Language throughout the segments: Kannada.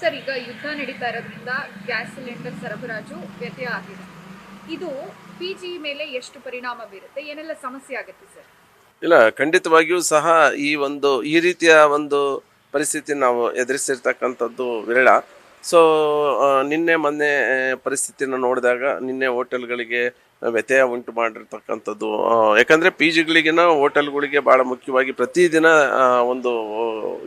ಸರ್, ಈಗ ಯುದ್ಧ ನಡೀತಾ ಇರೋದ್ರಿಂದ ಗ್ಯಾಸ್ ಸಿಲಿಂಡರ್ ಸರಬರಾಜು ವ್ಯತ್ಯಯ ಆಗಿದೆ. ಇದು ಪಿಜಿ ಮೇಲೆ ಎಷ್ಟು ಪರಿಣಾಮ ಬೀರುತ್ತೆ, ಏನೆಲ್ಲ ಸಮಸ್ಯೆ ಆಗುತ್ತೆ ಸರ್? ಇಲ್ಲ, ಖಂಡಿತವಾಗಿಯೂ ಸಹ ಈ ರೀತಿಯ ಒಂದು ಪರಿಸ್ಥಿತಿ ನಾವು ಎದುರಿಸಿರ್ತಕ್ಕಂಥದ್ದು ವಿರಳ. ಸೊ ನಿನ್ನೆ ಮೊನ್ನೆ ಪರಿಸ್ಥಿತಿನ ನೋಡಿದಾಗ ನಿನ್ನೆ ಹೋಟೆಲ್ಗಳಿಗೆ ವ್ಯತ್ಯಯ ಉಂಟು ಮಾಡಿರ್ತಕ್ಕಂಥದ್ದು. ಯಾಕಂದರೆ ಪಿ ಜಿಗಳಿಗಿನ ಹೋಟೆಲ್ಗಳಿಗೆ ಭಾಳ ಮುಖ್ಯವಾಗಿ ಪ್ರತಿದಿನ ಒಂದು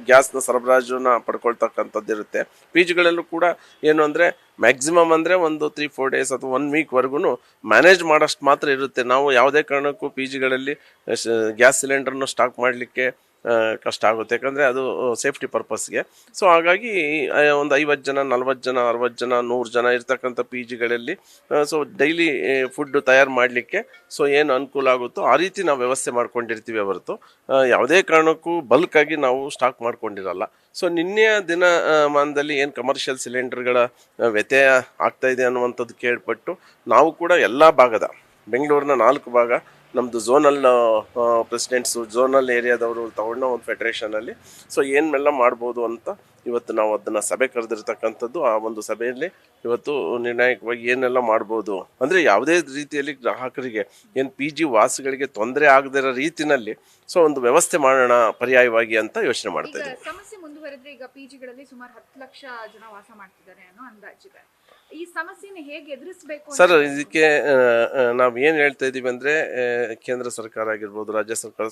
ಗ್ಯಾಸ್ನ ಸರಬರಾಜನ್ನ ಪಡ್ಕೊಳ್ತಕ್ಕಂಥದ್ದು ಇರುತ್ತೆ. ಪಿ ಜಿಗಳಲ್ಲೂ ಕೂಡ ಏನು ಅಂದರೆ ಮ್ಯಾಕ್ಸಿಮಮ್ ಅಂದರೆ ಒಂದು 3-4 ಡೇಸ್ ಅಥವಾ 1 ವೀಕ್ವರೆಗೂ ಮ್ಯಾನೇಜ್ ಮಾಡೋಷ್ಟು ಮಾತ್ರ ಇರುತ್ತೆ. ನಾವು ಯಾವುದೇ ಕಾರಣಕ್ಕೂ ಪಿ ಜಿಗಳಲ್ಲಿ ಗ್ಯಾಸ್ ಸಿಲಿಂಡರ್ನ ಸ್ಟಾಕ್ ಮಾಡಲಿಕ್ಕೆ ಕಷ್ಟ ಆಗುತ್ತೆ, ಯಾಕಂದರೆ ಅದು ಸೇಫ್ಟಿ ಪರ್ಪಸ್ಗೆ. ಸೊ ಹಾಗಾಗಿ ಒಂದು 50 ಜನ, 40 ಜನ, 60 ಜನ, 100 ಜನ ಇರ್ತಕ್ಕಂಥ ಪಿ ಜಿಗಳಲ್ಲಿ ಸೊ ಡೈಲಿ ಫುಡ್ ತಯಾರು ಮಾಡಲಿಕ್ಕೆ ಸೊ ಏನು ಅನುಕೂಲ ಆಗುತ್ತೋ ಆ ರೀತಿ ನಾವು ವ್ಯವಸ್ಥೆ ಮಾಡ್ಕೊಂಡಿರ್ತೀವಿ ಹೊರತು ಯಾವುದೇ ಕಾರಣಕ್ಕೂ ಬಲ್ಕಾಗಿ ನಾವು ಸ್ಟಾಕ್ ಮಾಡ್ಕೊಂಡಿರಲ್ಲ. ಸೊ ನಿನ್ನೆಯ ದಿನಮಾನದಲ್ಲಿ ಏನು ಕಮರ್ಷಿಯಲ್ ಸಿಲಿಂಡರ್ಗಳ ವ್ಯತ್ಯಯ ಆಗ್ತಾ ಇದೆ ಅನ್ನುವಂಥದ್ದು ಕೇಳ್ಪಟ್ಟು ನಾವು ಕೂಡ ಎಲ್ಲ ಭಾಗದ ಬೆಂಗಳೂರಿನ 4 ಭಾಗ ನಮ್ಮದು ಝೋನಲ್ ಪ್ರೆಸಿಡೆಂಟ್ಸು, ಝೋನಲ್ ಏರಿಯಾದವರು ತಗೊಂಡ ಒಂದು ಫೆಡರೇಷನಲ್ಲಿ ಸೊ ಏನೆಲ್ಲ ಮಾಡ್ಬೋದು ಅಂತ ಇವತ್ತು ನಾವು ಅದನ್ನು ಸಭೆ ಕರೆದಿರ್ತಕ್ಕಂಥದ್ದು. ಆ ಒಂದು ಸಭೆಯಲ್ಲಿ ಇವತ್ತು ನಿರ್ಣಾಯಕವಾಗಿ ಏನೆಲ್ಲ ಮಾಡ್ಬೋದು ಅಂದರೆ ಯಾವುದೇ ರೀತಿಯಲ್ಲಿ ಗ್ರಾಹಕರಿಗೆ ಏನು ಪಿ ಜಿ ವಾಸಿಗಳಿಗೆ ತೊಂದರೆ ಆಗದಿರೋ ರೀತಿಯಲ್ಲಿ ಸೊ ಒಂದು ವ್ಯವಸ್ಥೆ ಮಾಡೋಣ ಪರ್ಯಾಯವಾಗಿ ಅಂತ ಯೋಚನೆ ಮಾಡ್ತಾ ಇದ್ದೀವಿ. ಸಮಸ್ಯೆ ಮುಂದುವರೆದ್ರೆ ಈಗ ಪಿಜಿಗಳಲ್ಲಿ ಸುಮಾರು 10 ಲಕ್ಷ ಜನ ವಾಸ ಮಾಡ್ತಿದ್ದಾರೆ ಅನ್ನೋ ಅಂದಾಜಿದೆ. ಈ ಸಮಸ್ಯೆನ ಹೇಗೆ ಎದುರಿಸಬೇಕು ಸರ್? ಇದಕ್ಕೆ ನಾವು ಏನು ಹೇಳ್ತಾ ಇದ್ದೀವಿ ಅಂದರೆ ಕೇಂದ್ರ ಸರ್ಕಾರ ಆಗಿರ್ಬೋದು, ರಾಜ್ಯ ಸರ್ಕಾರ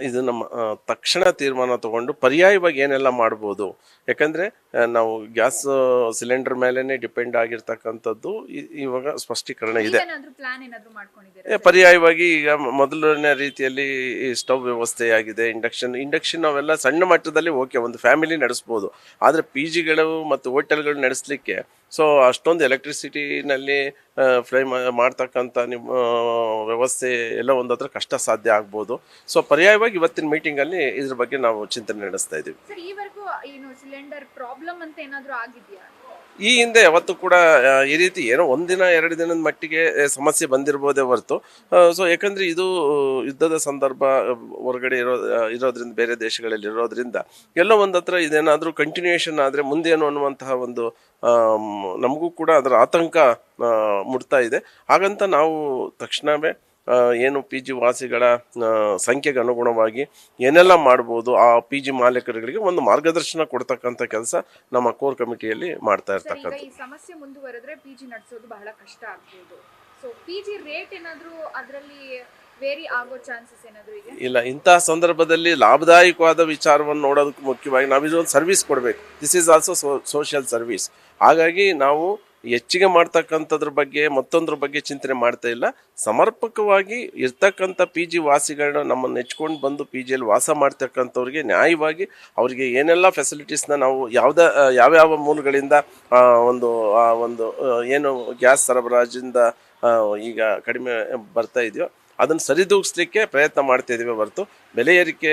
ಇದು ನಮ್ಮ ತಕ್ಷಣ ತೀರ್ಮಾನ ತಗೊಂಡು ಪರ್ಯಾಯವಾಗಿ ಏನೆಲ್ಲ ಮಾಡ್ಬೋದು. ಯಾಕಂದರೆ ನಾವು ಗ್ಯಾಸ್ ಸಿಲಿಂಡರ್ ಮೇಲೇ ಡಿಪೆಂಡ್ ಆಗಿರ್ತಕ್ಕಂಥದ್ದು ಇವಾಗ ಸ್ಪಷ್ಟೀಕರಣ ಇದೆ. ಪರ್ಯಾಯವಾಗಿ ಈಗ ಮೊದಲನೇ ರೀತಿಯಲ್ಲಿ ಸ್ಟವ್ ವ್ಯವಸ್ಥೆ ಆಗಿದೆ, ಇಂಡಕ್ಷನ್ ಅವೆಲ್ಲ ಸಣ್ಣ ಮಟ್ಟದಲ್ಲಿ ಓಕೆ, ಒಂದು ಫ್ಯಾಮಿಲಿ ನಡೆಸ್ಬೋದು. ಆದರೆ ಪಿ ಜಿಗಳು ಮತ್ತು ಹೋಟೆಲ್ಗಳು ನಡೆಸಲಿಕ್ಕೆ ಸೊ ಅಷ್ಟೊಂದು ಎಲೆಕ್ಟ್ರಿಸಿಟಿನಲ್ಲಿ ಫ್ರೈ ಮಾಡ್ತಕ್ಕಂಥ ನಿಮ್ಮ ವ್ಯವಸ್ಥೆ ಎಲ್ಲ ಒಂದು ಹತ್ರ ಕಷ್ಟ ಸಾಧ್ಯ ಆಗ್ಬೋದು. ಸೊ ಪರ್ಯಾಯವಾಗಿ ಇವತ್ತಿನ ಮೀಟಿಂಗಲ್ಲಿ ಇದ್ರ ಬಗ್ಗೆ ನಾವು ಚಿಂತನೆ ನಡೆಸ್ತಾ ಇದ್ದೀವಿ. ಸಿಲಿಂಡರ್ ಪ್ರಾಬ್ಲಮ್ ಅಂತ ಏನಾದರೂ ಆಗಿದೆಯಾ? ಈ ಹಿಂದೆ ಯಾವತ್ತೂ ಕೂಡ ಈ ರೀತಿ ಏನೋ 1 ದಿನ 2 ದಿನದ ಮಟ್ಟಿಗೆ ಸಮಸ್ಯೆ ಬಂದಿರ್ಬೋದೇ ಹೊರತು ಸೊ ಯಾಕಂದರೆ ಇದು ಯುದ್ಧದ ಸಂದರ್ಭ ಹೊರಗಡೆ ಇರೋದ್ರಿಂದ, ಬೇರೆ ದೇಶಗಳಲ್ಲಿ ಇರೋದ್ರಿಂದ ಎಲ್ಲೋ ಒಂದು ಹತ್ರ ಇದೇನಾದರೂ ಕಂಟಿನ್ಯೂಯೇಷನ್ ಆದರೆ ಮುಂದೇನು ಅನ್ನುವಂತಹ ಒಂದು ನಮಗೂ ಕೂಡ ಅದರ ಆತಂಕ ಮುಡ್ತಾ ಇದೆ. ಹಾಗಂತ ನಾವು ತಕ್ಷಣವೇ ಏನು ಪಿ ಜಿ ವಾಸಿಗಳ ಸಂಖ್ಯೆಗೆ ಅನುಗುಣವಾಗಿ ಏನೆಲ್ಲ ಮಾಡ್ಬೋದು ಆ ಪಿ ಜಿ ಮಾಲೀಕರುಗಳಿಗೆ ಒಂದು ಮಾರ್ಗದರ್ಶನ ಕೊಡ್ತಕ್ಕಂಥ ಕೆಲಸ ನಮ್ಮ ಕೋರ್ ಕಮಿಟಿಯಲ್ಲಿ ಮಾಡ್ತಾ ಇರ್ತಕ್ಕಂಥ. ಈ ಸಮಸ್ಯೆ ಮುಂದುವರೆದ್ರೆ ಪಿ ಜಿ ನಡೆಸೋದು ಬಹಳ ಕಷ್ಟ ಆಗ್ಬೋದು. ಸೊ ಪಿ ಜಿ ರೇಟ್ ಏನಾದರೂ ಅದರಲ್ಲಿ ವೇರಿ ಆಗೋ ಚಾನ್ಸಸ್ ಏನಾದರೂ ಇದೆ? ಇಲ್ಲ, ಇಂತಹ ಸಂದರ್ಭದಲ್ಲಿ ಲಾಭದಾಯಕವಾದ ವಿಚಾರವನ್ನು ನೋಡೋದಕ್ಕೆ ಮುಖ್ಯವಾಗಿ ನಾವು ಇದೊಂದು ಸರ್ವಿಸ್ ಕೊಡಬೇಕು. This is also social service. ಹಾಗಾಗಿ ನಾವು ಹೆಚ್ಚಿಗೆ ಮಾಡ್ತಕ್ಕಂಥದ್ರ ಬಗ್ಗೆ ಮತ್ತೊಂದ್ರ ಬಗ್ಗೆ ಚಿಂತನೆ ಮಾಡ್ತಾ ಇಲ್ಲ. ಸಮರ್ಪಕವಾಗಿ ಇರ್ತಕ್ಕಂಥ ಪಿ ಜಿ ವಾಸಿಗಳನ್ನ ನಮ್ಮನ್ನು ನೆಚ್ಕೊಂಡು ಬಂದು ಪಿ ಜಿಯಲ್ಲಿ ವಾಸ ಮಾಡ್ತಕ್ಕಂಥವ್ರಿಗೆ ನ್ಯಾಯವಾಗಿ ಅವರಿಗೆ ಏನೆಲ್ಲ ಫೆಸಿಲಿಟೀಸ್ನ ನಾವು ಯಾವ್ಯಾವ ಮೂಲಗಳಿಂದ ಒಂದು ಏನು ಗ್ಯಾಸ್ ಸರಬರಾಜಿಂದ ಈಗ ಕಡಿಮೆ ಬರ್ತಾ ಇದೆಯೋ ಅದನ್ನು ಸರಿದೂಗಿಸ್ಲಿಕ್ಕೆ ಪ್ರಯತ್ನ ಮಾಡ್ತಾ ಇದ್ದೀವಿ ಹೊರತು ಬೆಲೆ ಏರಿಕೆ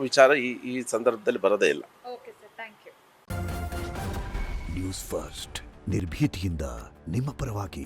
ವಿಚಾರ ಈ ಸಂದರ್ಭದಲ್ಲಿ ಬರೋದೇ ಇಲ್ಲ. ನ್ಯೂಸ್ ಫಸ್ಟ್ ನಿರ್ಭೀತಿಯಿಂದ ನಿಮ್ಮ ಪರವಾಗಿ.